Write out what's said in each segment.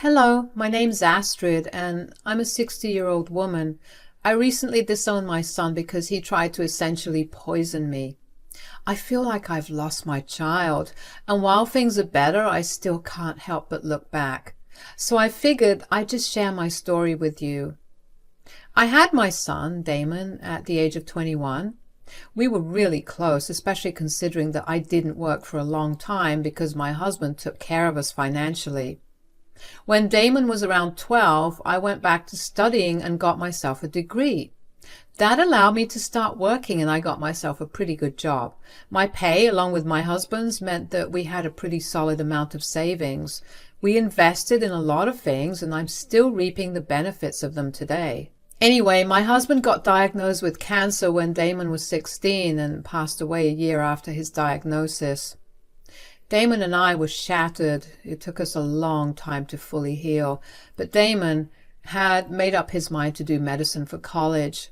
Hello, my name's Astrid, and I'm a 60-year-old woman. I recently disowned my son because he tried to essentially poison me. I feel like I've lost my child, and while things are better, I still can't help but look back. So I figured I'd just share my story with you. I had my son, Damon, at the age of 21. We were really close, especially considering that I didn't work for a long time because my husband took care of us financially. When Damon was around 12, I went back to studying and got myself a degree. That allowed me to start working, and I got myself a pretty good job. My pay, along with my husband's, meant that we had a pretty solid amount of savings. We invested in a lot of things, and I'm still reaping the benefits of them today. Anyway, my husband got diagnosed with cancer when Damon was 16 and passed away a year after his diagnosis. Damon and I were shattered. It took us a long time to fully heal, but Damon had made up his mind to do medicine for college.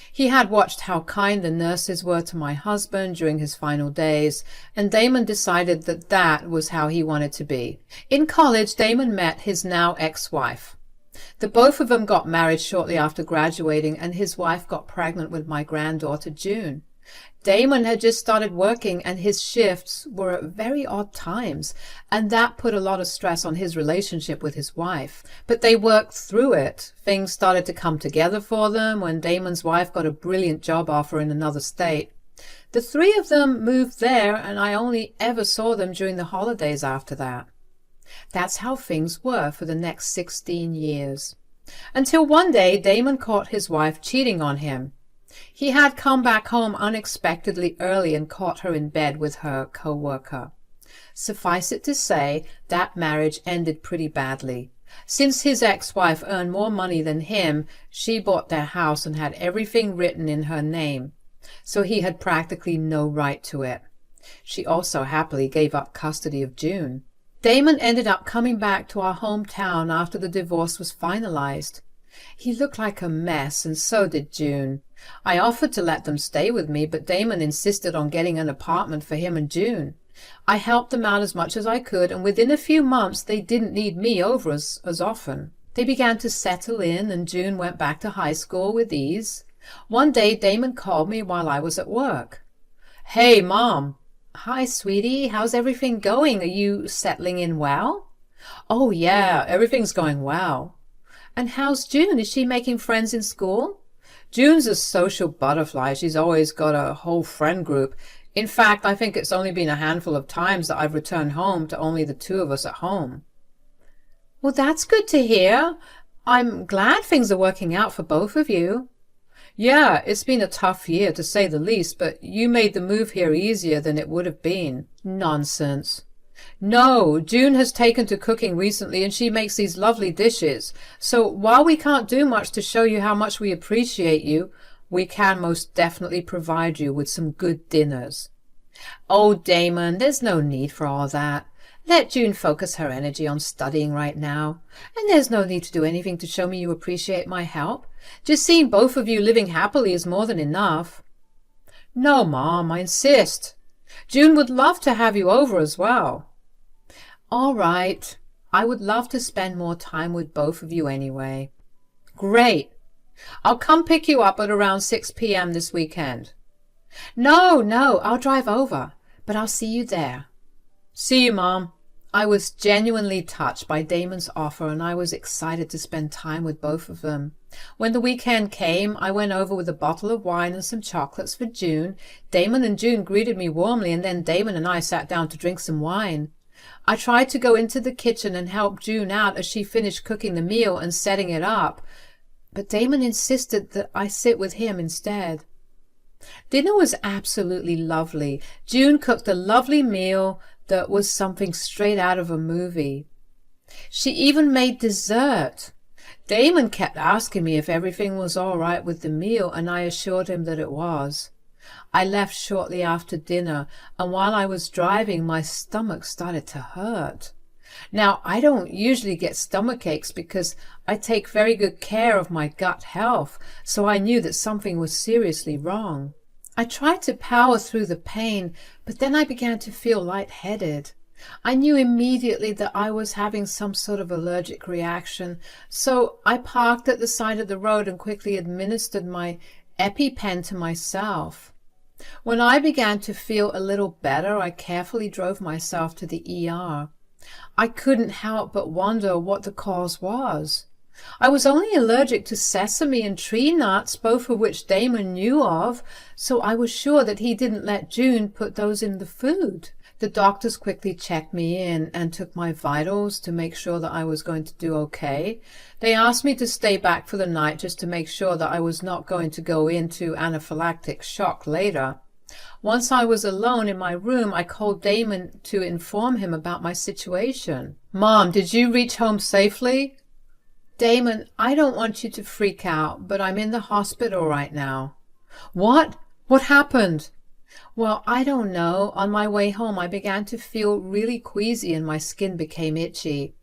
He had watched how kind the nurses were to my husband during his final days, and Damon decided that that was how he wanted to be. In college, Damon met his now ex-wife. The both of them got married shortly after graduating, and his wife got pregnant with my granddaughter, June. Damon had just started working, and his shifts were at very odd times, and that put a lot of stress on his relationship with his wife. But they worked through it. Things started to come together for them when Damon's wife got a brilliant job offer in another state. The three of them moved there, and I only ever saw them during the holidays after that. That's how things were for the next 16 years. Until one day Damon caught his wife cheating on him. He had come back home unexpectedly early and caught her in bed with her co-worker. Suffice it to say, that marriage ended pretty badly. Since his ex-wife earned more money than him, she bought their house and had everything written in her name, so he had practically no right to it. She also happily gave up custody of June. Damon ended up coming back to our hometown after the divorce was finalized. He looked like a mess, and so did June. I offered to let them stay with me, but Damon insisted on getting an apartment for him and June. I helped them out as much as I could, and within a few months they didn't need me over as often. They began to settle in, and June went back to high school with ease. One day Damon called me while I was at work. "Hey, Mom." "Hi, sweetie. How's everything going? Are you settling in well?" "Oh, yeah, everything's going well." "And how's June? Is she making friends in school?" "June's a social butterfly. She's always got a whole friend group. In fact, I think it's only been a handful of times that I've returned home to only the two of us at home." "Well, that's good to hear. I'm glad things are working out for both of you." "Yeah, it's been a tough year, to say the least, but you made the move here easier than it would have been." "Nonsense." "No, June has taken to cooking recently, and she makes these lovely dishes. So while we can't do much to show you how much we appreciate you, we can most definitely provide you with some good dinners." "Oh, Damon, there's no need for all that. Let June focus her energy on studying right now. And there's no need to do anything to show me you appreciate my help. Just seeing both of you living happily is more than enough." "No, Mom, I insist. June would love to have you over as well." "All right. I would love to spend more time with both of you anyway." "Great. I'll come pick you up at around 6 p.m. this weekend." No, I'll drive over, but I'll see you there." "See you, Mom." I was genuinely touched by Damon's offer, and I was excited to spend time with both of them. When the weekend came, I went over with a bottle of wine and some chocolates for June. Damon and June greeted me warmly, and then Damon and I sat down to drink some wine. I tried to go into the kitchen and help June out as she finished cooking the meal and setting it up, but Damon insisted that I sit with him instead. Dinner was absolutely lovely. June cooked a lovely meal that was something straight out of a movie. She even made dessert. Damon kept asking me if everything was all right with the meal, and I assured him that it was. I left shortly after dinner, and while I was driving, my stomach started to hurt. Now, I don't usually get stomach aches because I take very good care of my gut health, so I knew that something was seriously wrong. I tried to power through the pain, but then I began to feel lightheaded. I knew immediately that I was having some sort of allergic reaction, so I parked at the side of the road and quickly administered my EpiPen to myself. When I began to feel a little better, I carefully drove myself to the ER. I couldn't help but wonder what the cause was. I was only allergic to sesame and tree nuts, both of which Damon knew of, so I was sure that he didn't let June put those in the food. The doctors quickly checked me in and took my vitals to make sure that I was going to do okay. They asked me to stay back for the night just to make sure that I was not going to go into anaphylactic shock later. Once I was alone in my room, I called Damon to inform him about my situation. "Mom, did you reach home safely?" "Damon, I don't want you to freak out, but I'm in the hospital right now." "What? What happened?" "Well, I don't know. On my way home, I began to feel really queasy and my skin became itchy.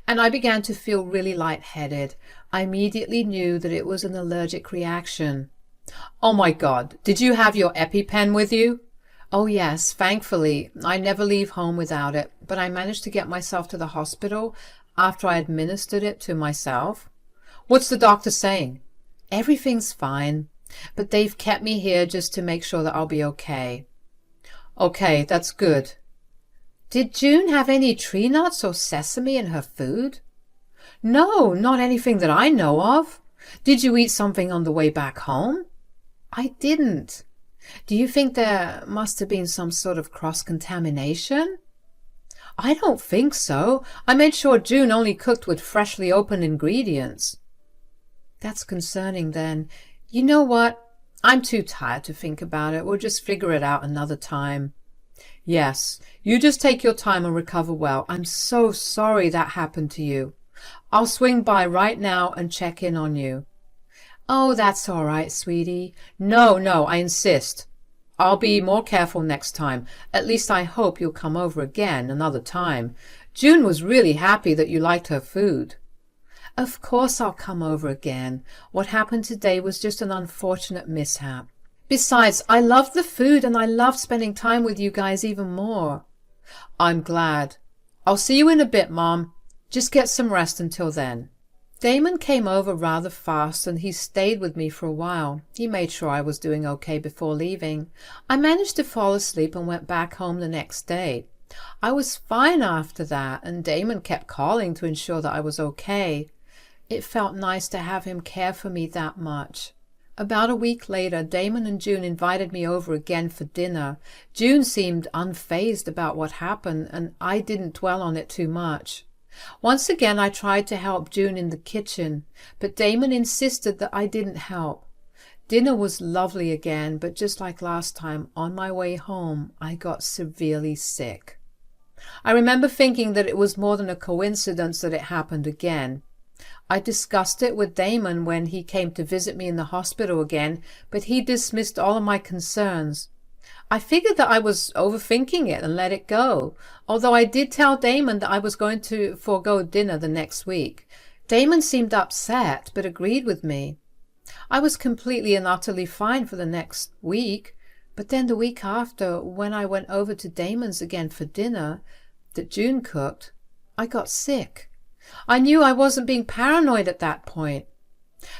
And I began to feel really lightheaded. I immediately knew that it was an allergic reaction." "Oh my God, did you have your EpiPen with you?" "Oh yes, thankfully. I never leave home without it, but I managed to get myself to the hospital after I administered it to myself." "What's the doctor saying?" "Everything's fine, but they've kept me here just to make sure that I'll be okay." "Okay, that's good." "Did June have any tree nuts or sesame in her food?" "No, not anything that I know of." "Did you eat something on the way back home?" "I didn't." "Do you think there must have been some sort of cross-contamination?" "I don't think so. I made sure June only cooked with freshly opened ingredients." "That's concerning then. You know what? I'm too tired to think about it. We'll just figure it out another time." "Yes, you just take your time and recover well. I'm so sorry that happened to you. I'll swing by right now and check in on you." "Oh, that's all right, sweetie." No, I insist. I'll be more careful next time. At least I hope you'll come over again another time. June was really happy that you liked her food." "Of course I'll come over again. What happened today was just an unfortunate mishap. Besides, I loved the food and I loved spending time with you guys even more." "I'm glad. I'll see you in a bit, Mom. Just get some rest until then." Damon came over rather fast and he stayed with me for a while. He made sure I was doing okay before leaving. I managed to fall asleep and went back home the next day. I was fine after that, and Damon kept calling to ensure that I was okay. It felt nice to have him care for me that much. About a week later, Damon and June invited me over again for dinner. June seemed unfazed about what happened, and I didn't dwell on it too much. Once again I tried to help June in the kitchen, but Damon insisted that I didn't help. Dinner was lovely again, but just like last time, on my way home, I got severely sick. I remember thinking that it was more than a coincidence that it happened again. I discussed it with Damon when he came to visit me in the hospital again, but he dismissed all of my concerns. I figured that I was overthinking it and let it go, although I did tell Damon that I was going to forego dinner the next week. Damon seemed upset, but agreed with me. I was completely and utterly fine for the next week, but then the week after, when I went over to Damon's again for dinner that June cooked, I got sick. I knew I wasn't being paranoid at that point.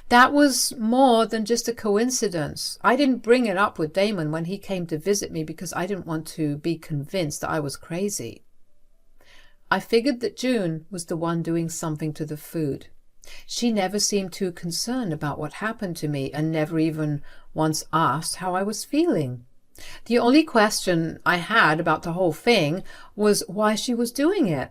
That was more than just a coincidence. I didn't bring it up with Damon when he came to visit me because I didn't want to be convinced that I was crazy. I figured that June was the one doing something to the food. She never seemed too concerned about what happened to me and never even once asked how I was feeling. The only question I had about the whole thing was why she was doing it.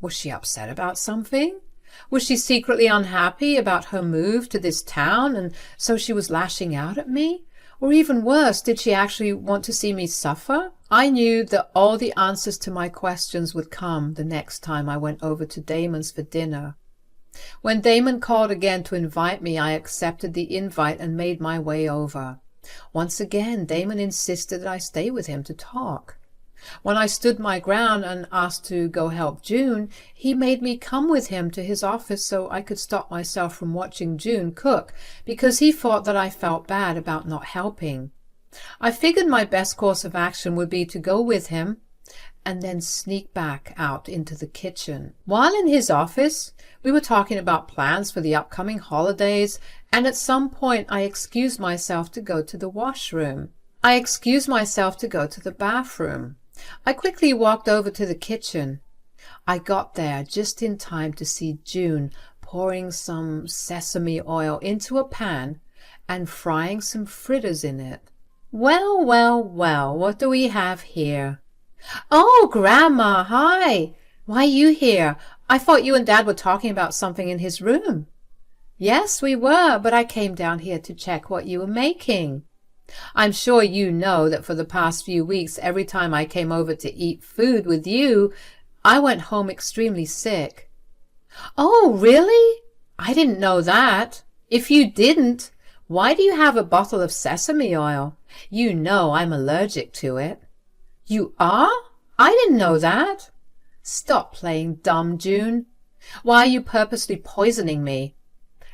Was she upset about something? Was she secretly unhappy about her move to this town, and so she was lashing out at me? Or even worse, did she actually want to see me suffer? I knew that all the answers to my questions would come the next time I went over to Damon's for dinner. When Damon called again to invite me, I accepted the invite and made my way over. Once again, Damon insisted that I stay with him to talk. When I stood my ground and asked to go help June, he made me come with him to his office so I could stop myself from watching June cook, because he thought that I felt bad about not helping. I figured my best course of action would be to go with him and then sneak back out into the kitchen. While in his office, we were talking about plans for the upcoming holidays, and at some point I excused myself to go to the washroom. I excused myself to go to the bathroom. I quickly walked over to the kitchen. I got there just in time to see June pouring some sesame oil into a pan and frying some fritters in it. Well, well, well, what do we have here? Oh, Grandma, hi! Why are you here? I thought you and Dad were talking about something in his room. Yes, we were, but I came down here to check what you were making. I'm sure you know that for the past few weeks, every time I came over to eat food with you, I went home extremely sick. Oh, really? I didn't know that. If you didn't, why do you have a bottle of sesame oil? You know I'm allergic to it. You are? I didn't know that. Stop playing dumb, June. Why are you purposely poisoning me?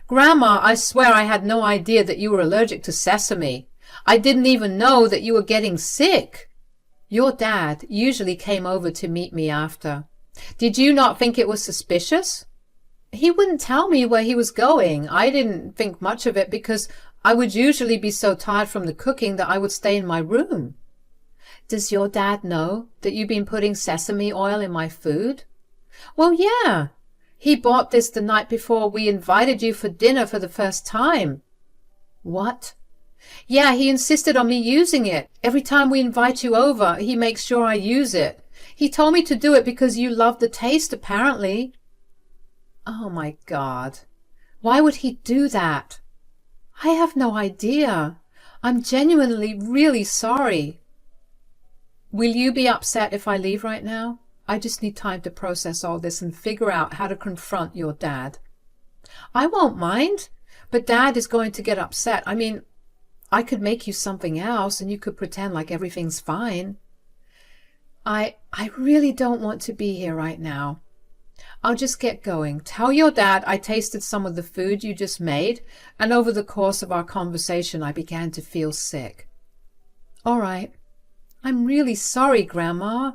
Grandma, I swear I had no idea that you were allergic to sesame. I didn't even know that you were getting sick. Your dad usually came over to meet me after. Did you not think it was suspicious? He wouldn't tell me where he was going. I didn't think much of it because I would usually be so tired from the cooking that I would stay in my room. Does your dad know that you've been putting sesame oil in my food? Well, yeah. He bought this the night before we invited you for dinner for the first time. What? Yeah, he insisted on me using it. Every time we invite you over, he makes sure I use it. He told me to do it because you love the taste, apparently. Oh, my God. Why would he do that? I have no idea. I'm genuinely really sorry. Will you be upset if I leave right now? I just need time to process all this and figure out how to confront your dad. I won't mind, but Dad is going to get upset. I mean, I could make you something else and you could pretend like everything's fine. I really don't want to be here right now. I'll just get going. Tell your dad I tasted some of the food you just made, and over the course of our conversation I began to feel sick. All right. I'm really sorry, Grandma.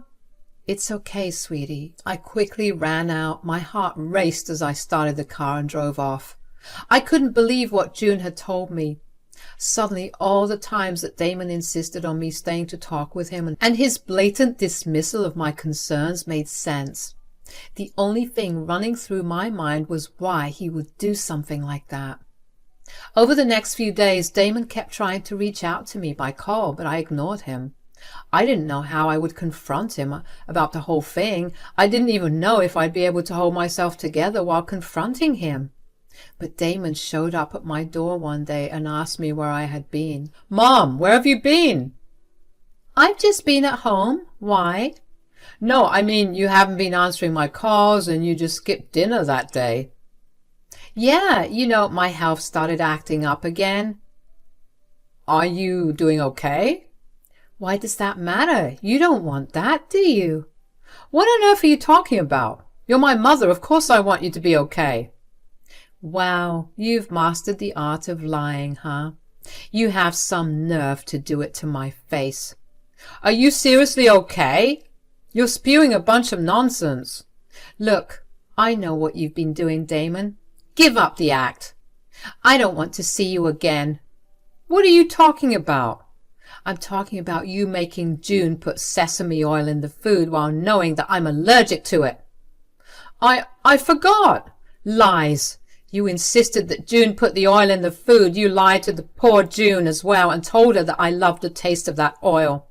It's okay, sweetie. I quickly ran out. My heart raced as I started the car and drove off. I couldn't believe what June had told me. Suddenly, all the times that Damon insisted on me staying to talk with him and his blatant dismissal of my concerns made sense. The only thing running through my mind was why he would do something like that. Over the next few days, Damon kept trying to reach out to me by call, but I ignored him. I didn't know how I would confront him about the whole thing. I didn't even know if I'd be able to hold myself together while confronting him. But Damon showed up at my door one day and asked me where I had been. Mom, where have you been? I've just been at home. Why? No, I mean, you haven't been answering my calls and you just skipped dinner that day. Yeah, my health started acting up again. Are you doing okay? Why does that matter? You don't want that, do you? What on earth are you talking about? You're my mother. Of course I want you to be okay. Wow, you've mastered the art of lying, huh? You have some nerve to do it to my face. Are you seriously okay? You're spewing a bunch of nonsense. Look, I know what you've been doing, Damon. Give up the act. I don't want to see you again. What are you talking about? I'm talking about you making June put sesame oil in the food while knowing that I'm allergic to it. I forgot. Lies. You insisted that June put the oil in the food. You lied to the poor June as well and told her that I loved the taste of that oil.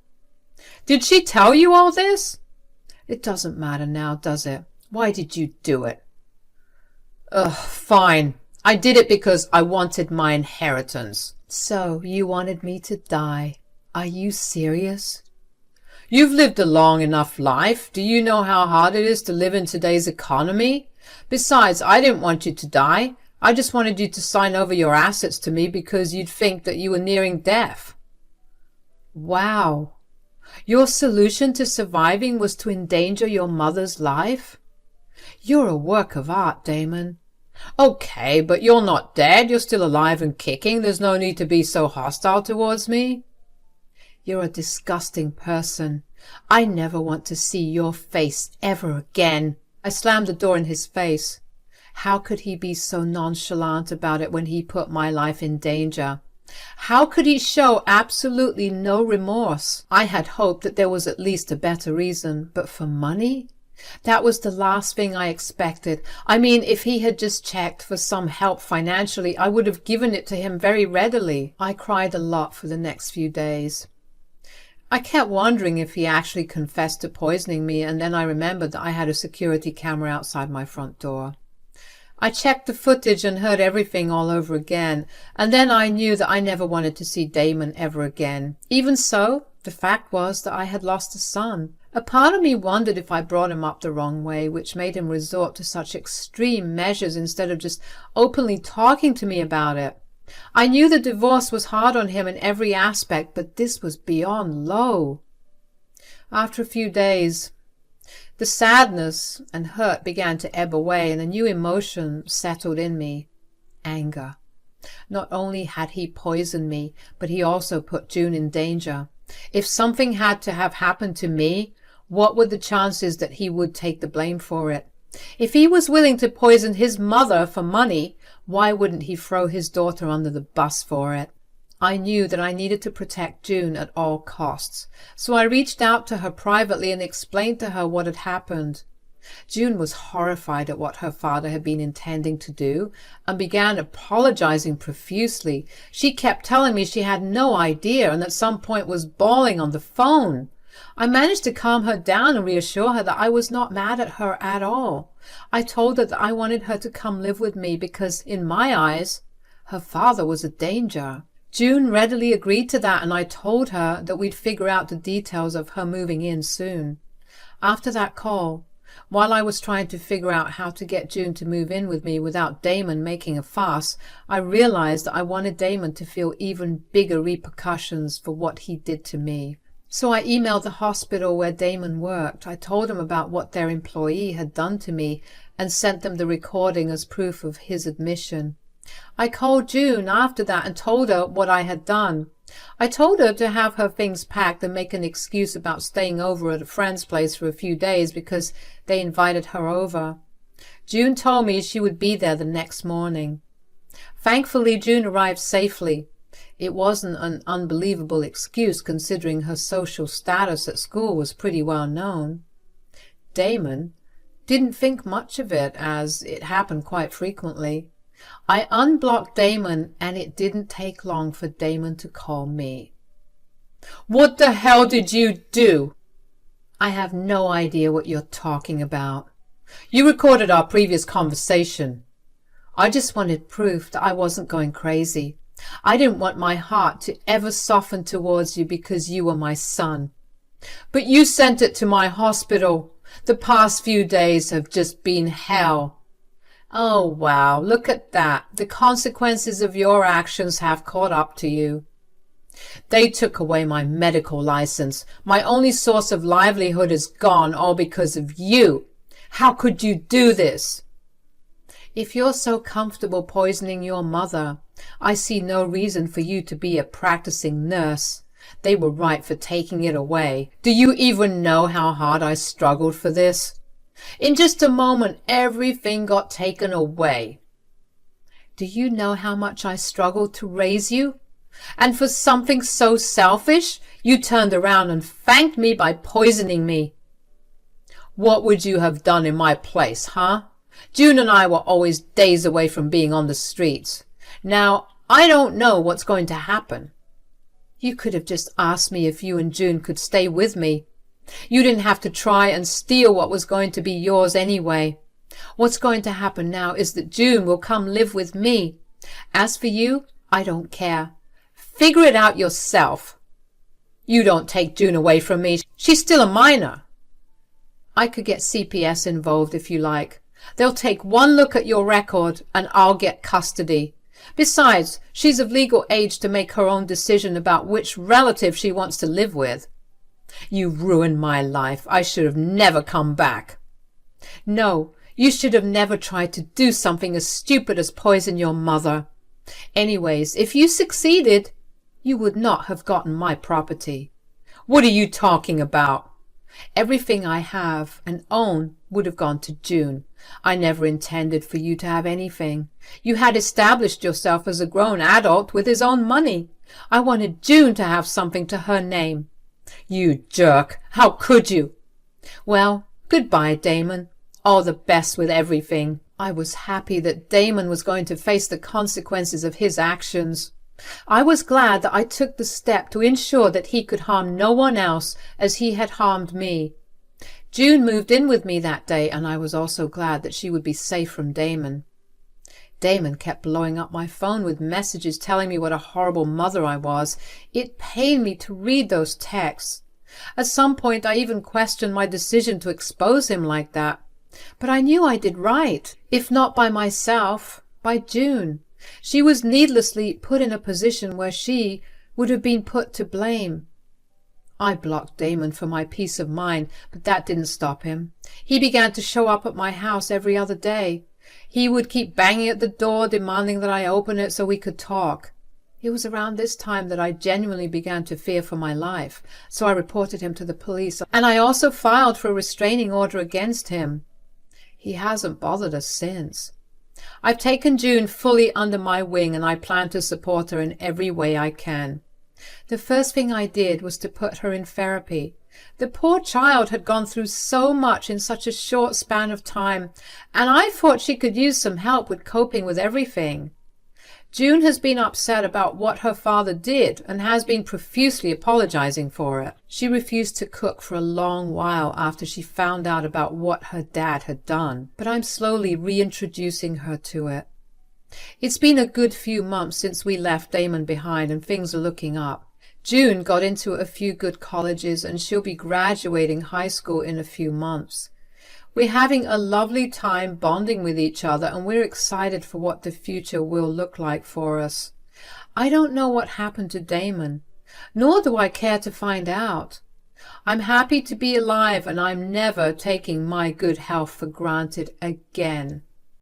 Did she tell you all this? It doesn't matter now, does it? Why did you do it? Ugh, fine. I did it because I wanted my inheritance. So you wanted me to die. Are you serious? You've lived a long enough life. Do you know how hard it is to live in today's economy? Besides, I didn't want you to die. I just wanted you to sign over your assets to me because you'd think that you were nearing death. Wow. Your solution to surviving was to endanger your mother's life? You're a work of art, Damon. Okay, but you're not dead. You're still alive and kicking. There's no need to be so hostile towards me. You're a disgusting person. I never want to see your face ever again." I slammed the door in his face. How could he be so nonchalant about it when he put my life in danger? How could he show absolutely no remorse? I had hoped that there was at least a better reason, but for money? That was the last thing I expected. I mean, if he had just checked for some help financially, I would have given it to him very readily. I cried a lot for the next few days. I kept wondering if he actually confessed to poisoning me, and then I remembered that I had a security camera outside my front door. I checked the footage and heard everything all over again, and then I knew that I never wanted to see Damon ever again. Even so, the fact was that I had lost a son. A part of me wondered if I brought him up the wrong way, which made him resort to such extreme measures instead of just openly talking to me about it. I knew the divorce was hard on him in every aspect, but this was beyond low. After a few days, the sadness and hurt began to ebb away, and a new emotion settled in me: anger. Not only had he poisoned me, but he also put June in danger. If something had to have happened to me, what were the chances that he would take the blame for it? If he was willing to poison his mother for money, why wouldn't he throw his daughter under the bus for it? I knew that I needed to protect June at all costs, so I reached out to her privately and explained to her what had happened. June was horrified at what her father had been intending to do and began apologizing profusely. She kept telling me she had no idea and at some point was bawling on the phone. I managed to calm her down and reassure her that I was not mad at her at all. I told her that I wanted her to come live with me because, in my eyes, her father was a danger. June readily agreed to that, and I told her that we'd figure out the details of her moving in soon. After that call, while I was trying to figure out how to get June to move in with me without Damon making a fuss, I realized that I wanted Damon to feel even bigger repercussions for what he did to me. So I emailed the hospital where Damon worked. I told him about what their employee had done to me and sent them the recording as proof of his admission. I called June after that and told her what I had done. I told her to have her things packed and make an excuse about staying over at a friend's place for a few days because they invited her over. June told me she would be there the next morning. Thankfully, June arrived safely. It wasn't an unbelievable excuse considering her social status at school was pretty well known. Damon didn't think much of it, as it happened quite frequently. I unblocked Damon, and it didn't take long for Damon to call me. "What the hell did you do?" "I have no idea what you're talking about." "You recorded our previous conversation." "I just wanted proof that I wasn't going crazy. I didn't want my heart to ever soften towards you because you were my son." "But you sent it to my hospital. The past few days have just been hell." "Oh, wow, look at that. The consequences of your actions have caught up to you." "They took away my medical license. My only source of livelihood is gone, all because of you. How could you do this?" "If you're so comfortable poisoning your mother, I see no reason for you to be a practicing nurse. They were right for taking it away. Do you even know how hard I struggled for this? In just a moment, everything got taken away." "Do you know how much I struggled to raise you? And for something so selfish, you turned around and thanked me by poisoning me." "What would you have done in my place, huh? June and I were always days away from being on the streets. Now, I don't know what's going to happen." "You could have just asked me if you and June could stay with me. You didn't have to try and steal what was going to be yours anyway. What's going to happen now is that June will come live with me. As for you, I don't care. Figure it out yourself." "You don't take June away from me. She's still a minor." "I could get CPS involved if you like. They'll take one look at your record and I'll get custody. Besides, she's of legal age to make her own decision about which relative she wants to live with." "You ruined my life. I should have never come back." "No, you should have never tried to do something as stupid as poison your mother. Anyways, if you succeeded, you would not have gotten my property." "What are you talking about?" Everything I have and own would have gone to June. I never intended for you to have anything. You had established yourself as a grown adult with his own money. I wanted June to have something to her name. You jerk! How could you? Well, goodbye, Damon. All the best with everything. I was happy that Damon was going to face the consequences of his actions. I was glad that I took the step to ensure that he could harm no one else as he had harmed me. June moved in with me that day, and I was also glad that she would be safe from Damon. Damon kept blowing up my phone with messages telling me what a horrible mother I was. It pained me to read those texts. At some point I even questioned my decision to expose him like that. But I knew I did right, if not by myself, by June. She was needlessly put in a position where she would have been put to blame. I blocked Damon for my peace of mind, but that didn't stop him. He began to show up at my house every other day. He would keep banging at the door, demanding that I open it so we could talk. It was around this time that I genuinely began to fear for my life, so I reported him to the police, and I also filed for a restraining order against him. He hasn't bothered us since. I've taken June fully under my wing, and I plan to support her in every way I can. The first thing I did was to put her in therapy. The poor child had gone through so much in such a short span of time, and I thought she could use some help with coping with everything. June has been upset about what her father did and has been profusely apologizing for it. She refused to cook for a long while after she found out about what her dad had done, but I'm slowly reintroducing her to it. It's been a good few months since we left Damon behind, and things are looking up. June got into a few good colleges, and she'll be graduating high school in a few months. We're having a lovely time bonding with each other, and we're excited for what the future will look like for us. I don't know what happened to Damon, nor do I care to find out. I'm happy to be alive, and I'm never taking my good health for granted again.